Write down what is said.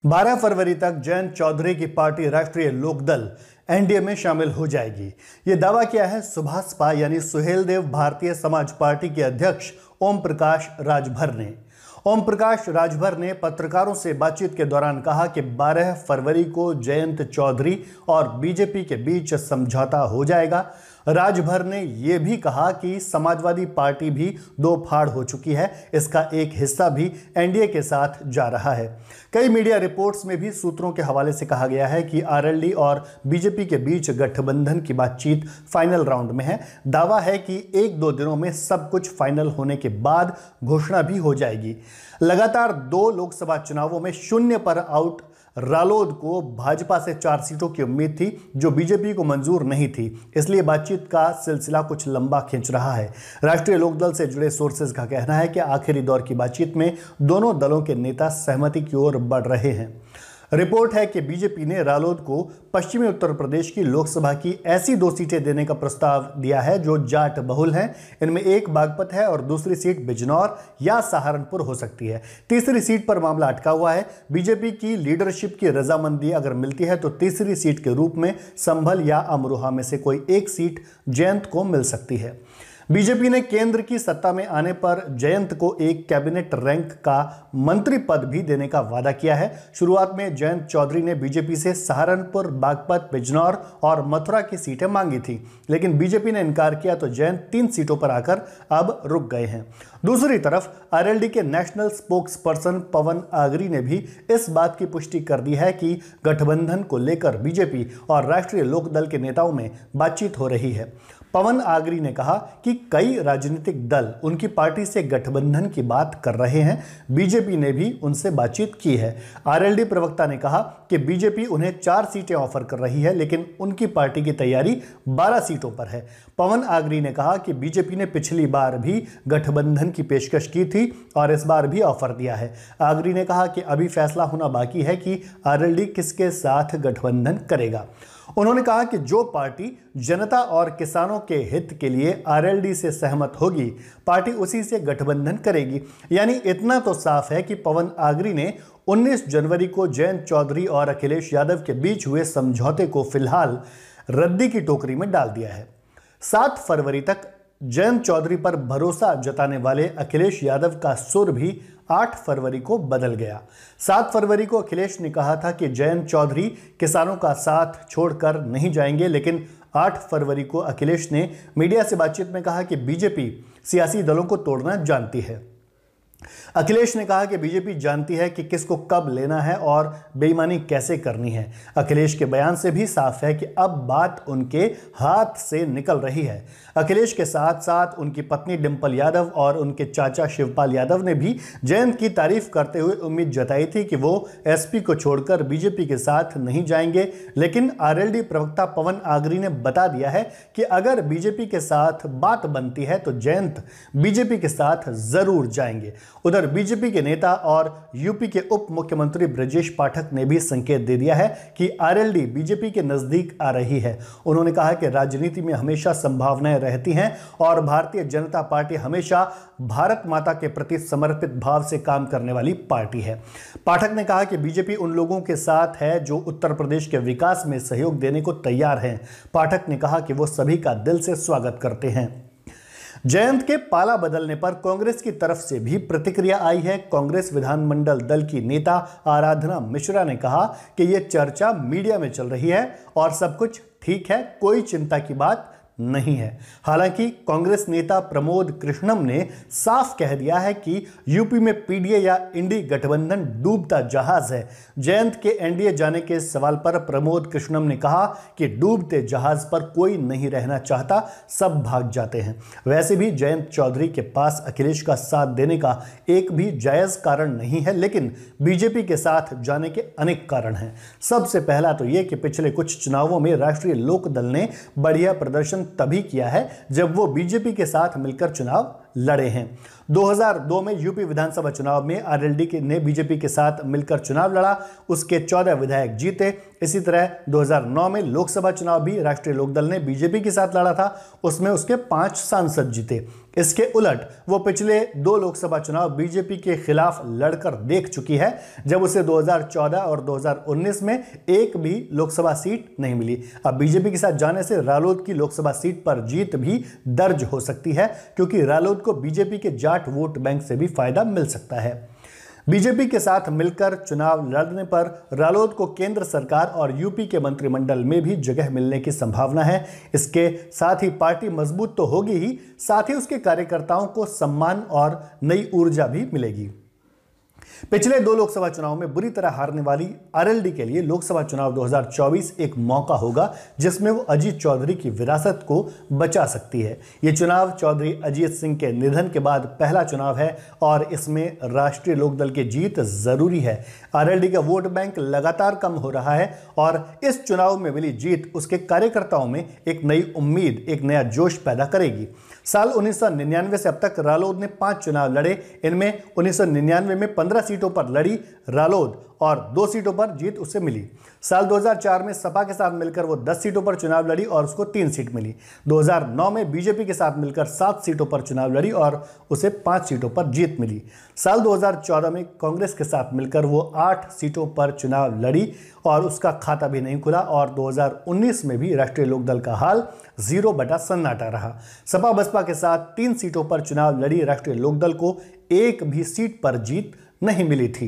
12 फरवरी तक जयंत चौधरी की पार्टी राष्ट्रीय लोकदल एनडीए में शामिल हो जाएगी। ये दावा किया है सुभासपा यानी सुहेलदेव भारतीय समाज पार्टी के अध्यक्ष ओम प्रकाश राजभर ने। ओम प्रकाश राजभर ने पत्रकारों से बातचीत के दौरान कहा कि 12 फरवरी को जयंत चौधरी और बीजेपी के बीच समझौता हो जाएगा। राजभर ने यह भी कहा कि समाजवादी पार्टी भी दो फाड़ हो चुकी है, इसका एक हिस्सा भी एनडीए के साथ जा रहा है। कई मीडिया रिपोर्ट्स में भी सूत्रों के हवाले से कहा गया है कि आरएलडी और बीजेपी के बीच गठबंधन की बातचीत फाइनल राउंड में है। दावा है कि 1-2 दिनों में सब कुछ फाइनल होने के बाद घोषणा भी हो जाएगी। लगातार 2 लोकसभा चुनावों में 0 पर आउट रालोद को भाजपा से 4 सीटों की उम्मीद थी जो बीजेपी को मंजूर नहीं थी, इसलिए बातचीत का सिलसिला कुछ लंबा खिंच रहा है। राष्ट्रीय लोकदल से जुड़े सोर्सेज का कहना है कि आखिरी दौर की बातचीत में दोनों दलों के नेता सहमति की ओर बढ़ रहे हैं। रिपोर्ट है कि बीजेपी ने रालोद को पश्चिमी उत्तर प्रदेश की लोकसभा की ऐसी 2 सीटें देने का प्रस्ताव दिया है जो जाट बहुल हैं। इनमें एक बागपत है और दूसरी सीट बिजनौर या सहारनपुर हो सकती है। तीसरी सीट पर मामला अटका हुआ है। बीजेपी की लीडरशिप की रजामंदी अगर मिलती है तो तीसरी सीट के रूप में संभल या अमरोहा में से कोई एक सीट जयंत को मिल सकती है। बीजेपी ने केंद्र की सत्ता में आने पर जयंत को एक कैबिनेट रैंक का मंत्री पद भी देने का वादा किया है। शुरुआत में जयंत चौधरी ने बीजेपी से सहारनपुर, बागपत, बिजनौर और मथुरा की सीटें मांगी थी, लेकिन बीजेपी ने इनकार किया तो जयंत 3 सीटों पर आकर अब रुक गए हैं। दूसरी तरफ आरएलडी के नेशनल स्पोक्स पर्सन पवन आगरी ने भी इस बात की पुष्टि कर दी है कि गठबंधन को लेकर बीजेपी और राष्ट्रीय लोकदल के नेताओं में बातचीत हो रही है। पवन आगरी ने कहा कि कई राजनीतिक दल उनकी पार्टी से गठबंधन की बात कर रहे हैं। बीजेपी ने भी उनसे बातचीत की है। आरएलडी प्रवक्ता ने कहा कि बीजेपी उन्हें 4 सीटें ऑफर कर रही है, लेकिन उनकी पार्टी की तैयारी 12 सीटों पर है। पवन आगरी ने कहा कि बीजेपी ने पिछली बार भी गठबंधन की पेशकश की थी और इस बार भी ऑफर दिया है। आगरी ने कहा कि अभी फैसला होना बाकी है कि आरएलडी किसके साथ गठबंधन करेगा। उन्होंने कहा कि जो पार्टी जनता और किसानों के हित के लिए आरएलडी से सहमत होगी, पार्टी उसी से गठबंधन करेगी। यानी इतना तो साफ है कि पवन आगरी ने 19 जनवरी को जयंत चौधरी और अखिलेश यादव के बीच हुए समझौते को फिलहाल रद्दी की टोकरी में डाल दिया है। 7 फरवरी तक जयंत चौधरी पर भरोसा जताने वाले अखिलेश यादव का सुर भी 8 फरवरी को बदल गया। 7 फरवरी को अखिलेश ने कहा था कि जयंत चौधरी किसानों का साथ छोड़कर नहीं जाएंगे, लेकिन 8 फरवरी को अखिलेश ने मीडिया से बातचीत में कहा कि बीजेपी सियासी दलों को तोड़ना जानती है। अखिलेश ने कहा कि बीजेपी जानती है कि किसको कब लेना है और बेईमानी कैसे करनी है। अखिलेश के बयान से भी साफ है कि अब बात उनके हाथ से निकल रही है। अखिलेश के साथ साथ उनकी पत्नी डिंपल यादव और उनके चाचा शिवपाल यादव ने भी जयंत की तारीफ करते हुए उम्मीद जताई थी कि वो एसपी को छोड़कर बीजेपी के साथ नहीं जाएंगे, लेकिन आरएलडी प्रवक्ता पवन आगरी ने बता दिया है कि अगर बीजेपी के साथ बात बनती है तो जयंत बीजेपी के साथ जरूर जाएंगे। उधर बीजेपी के नेता और यूपी के उप मुख्यमंत्री ब्रजेश पाठक ने भी संकेत दे दिया है कि आरएलडी बीजेपी के नजदीक आ रही है। उन्होंने कहा कि राजनीति में हमेशा संभावनाएं रहती हैं और भारतीय जनता पार्टी हमेशा भारत माता के प्रति समर्पित भाव से काम करने वाली पार्टी है। पाठक ने कहा कि बीजेपी उन लोगों के साथ है जो उत्तर प्रदेश के विकास में सहयोग देने को तैयार हैं। पाठक ने कहा कि वो सभी का दिल से स्वागत करते हैं। जयंत के पाला बदलने पर कांग्रेस की तरफ से भी प्रतिक्रिया आई है। कांग्रेस विधानमंडल दल की नेता आराधना मिश्रा ने कहा कि यह चर्चा मीडिया में चल रही है और सब कुछ ठीक है, कोई चिंता की बात नहीं है। हालांकि कांग्रेस नेता प्रमोद कृष्णम ने साफ कह दिया है कि यूपी में पीडीए या इंडी गठबंधन डूबता जहाज है। जयंत के एनडीए जाने के सवाल पर प्रमोद कृष्णम ने कहा कि डूबते जहाज पर कोई नहीं रहना चाहता, सब भाग जाते हैं। वैसे भी जयंत चौधरी के पास अखिलेश का साथ देने का एक भी जायज कारण नहीं है, लेकिन बीजेपी के साथ जाने के अनेक कारण हैं। सबसे पहला तो यह कि पिछले कुछ चुनावों में राष्ट्रीय लोकदल ने बढ़िया प्रदर्शन तभी किया है जब वो बीजेपी के साथ मिलकर चुनाव लड़े हैं। 2002 में यूपी विधानसभा चुनाव में आरएलडी ने बीजेपी के साथ मिलकर चुनाव लड़ा, उसके 14 विधायक जीते। इसी तरह 2009 में लोकसभा चुनाव भी राष्ट्रीय लोकदल ने बीजेपी के साथ लड़ा था, उसमें उसके 5 सांसद जीते। इसके उलट वो पिछले 2 लोकसभा चुनाव बीजेपी के खिलाफ लड़कर देख चुकी है, जब उसे 2014 और 2019 में एक भी लोकसभा सीट नहीं मिली। अब बीजेपी के साथ जाने से रालोद की लोकसभा सीट पर जीत भी दर्ज हो सकती है, क्योंकि रालोद को बीजेपी के जाट वोट बैंक से भी फायदा मिल सकता है। बीजेपी के साथ मिलकर चुनाव लड़ने पर रालोद को केंद्र सरकार और यूपी के मंत्रिमंडल में भी जगह मिलने की संभावना है। इसके साथ ही पार्टी मजबूत तो होगी ही, साथ ही उसके कार्यकर्ताओं को सम्मान और नई ऊर्जा भी मिलेगी। पिछले 2 लोकसभा चुनाव में बुरी तरह हारने वाली आरएलडी के लिए लोकसभा चुनाव 2024 एक मौका होगा, जिसमें वो अजीत चौधरी की विरासत को बचा सकती है। ये चुनाव चौधरी अजीत सिंह के निधन के बाद पहला चुनाव है और इसमें राष्ट्रीय लोकदल की जीत जरूरी है। आरएलडी का वोट बैंक लगातार कम हो रहा है और इस चुनाव में मिली जीत उसके कार्यकर्ताओं में एक नई उम्मीद, एक नया जोश पैदा करेगी। साल 1999 से अब तक रालोद ने 5 चुनाव लड़े। इनमें 1999 में 15 सीटों पर लड़ी रालोद और 2 सीटों पर जीत उसे मिली। साल 2004 में सपा के साथ मिलकर वो 10 सीटों पर चुनाव लड़ी और उसको 3 सीट मिली। 2009 में बीजेपी के साथ मिलकर 7 सीटों पर चुनाव लड़ी और उसे 5 सीटों पर जीत मिली। साल 2014 में कांग्रेस के साथ मिलकर वो 8 सीटों पर चुनाव लड़ी और उसका खाता भी नहीं खुला और 2019 में भी राष्ट्रीय लोकदल का हाल 0 बटा सन्नाटा रहा। सपा बसपा के साथ 3 सीटों पर चुनाव लड़ी राष्ट्रीय लोकदल को एक भी सीट पर जीत नहीं मिली थी।